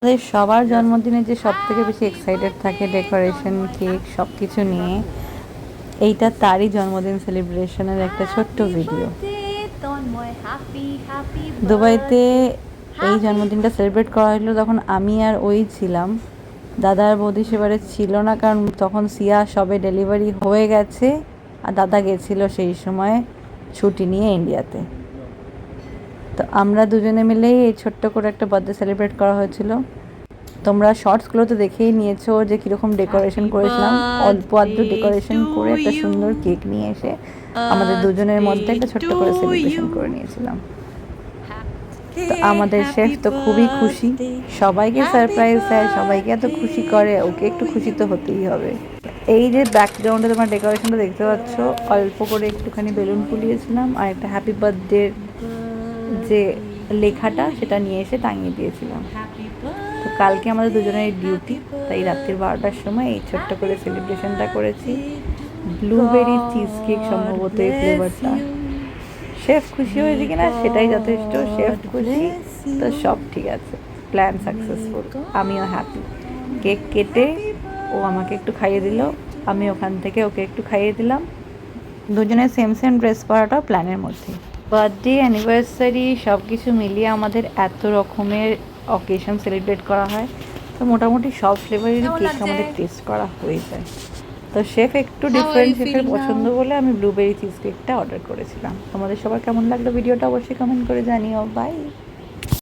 আমাদের সবার জন্মদিনে যে সব থেকে বেশি এক্সাইটেড থাকে ডেকোরেশন কেক সব কিছু নিয়ে, এইটা তারই জন্মদিন সেলিব্রেশনের একটা ছোট্ট ভিডিও। দুবাইতে এই জন্মদিনটা সেলিব্রেট করা হলো তখন আমি আর ওই ছিলাম, দাদা আর বৌদি সেবারে ছিল না, কারণ তখন সিয়া সবে ডেলিভারি হয়ে গেছে আর দাদা গেছিলো সেই সময় ছুটি নিয়ে ইন্ডিয়াতে। তো আমরা দুজনে মিলেই এই ছোট্ট করে একটা বার্থডে সেলিব্রেট করা হয়েছিল। তোমরা শর্টসগুলো তো দেখেই নিয়েছো যে কীরকম ডেকোরেশন করেছিলাম। অল্প আধটু ডেকোরেশন করে একটা সুন্দর কেক নিয়ে এসে আমাদের দুজনের মধ্যে একটা ছোট্ট করে সেলিব্রেশন করে নিয়েছিলাম। তো আমাদের শেফ তো খুবই খুশি, সবাইকে সারপ্রাইজ দেয়, সবাইকে এত খুশি করে, ওকে একটু খুশি তো হতেই হবে। এই যে ব্যাকগ্রাউন্ডে তোমার ডেকোরেশনটা দেখতে পাচ্ছ, অল্প করে একটুখানি বেলুন ফুলিয়েছিলাম আর একটা হ্যাপি বার্থডে যে লেখাটা সেটা নিয়ে এসে টাঙিয়ে দিয়েছিলাম। তো কালকে আমাদের দুজনের ডিউটি, তাই রাত্রির 12টার সময় এই ছোট্ট করে সেলিব্রেশনটা করেছি। ব্লুবেরি চিজ কেক সম্ভবত এই ফ্লেভারটা। শেফ খুশি হয়েছে কিনা সেটাই যথেষ্ট, শেফ খুশি তো সব ঠিক আছে, প্ল্যান সাকসেসফুল, আমিও হ্যাপি। কেক কেটে ও আমাকে একটু খাইয়ে দিল, আমি ওখান থেকে ওকে একটু খাইয়ে দিলাম। দুজনের সেম সেম ড্রেস পরাটাও প্ল্যানের মধ্যে। বার্থডে অ্যানিভার্সারি সব কিছু মিলিয়ে আমাদের এত রকমের অকেশন সেলিব্রেট করা হয়, তো মোটামুটি সব ফ্লেভারেরই কেক আমাদের টেস্ট করা হয়ে যায়। তো শেফ একটু ডিফারেন্ট শেফের পছন্দ বলে আমি ব্লুবেরি চিজ কেকটা অর্ডার করেছিলাম। তোমাদের সবার কেমন লাগলো ভিডিওটা অবশ্যই কমেন্ট করে জানিও। বাই।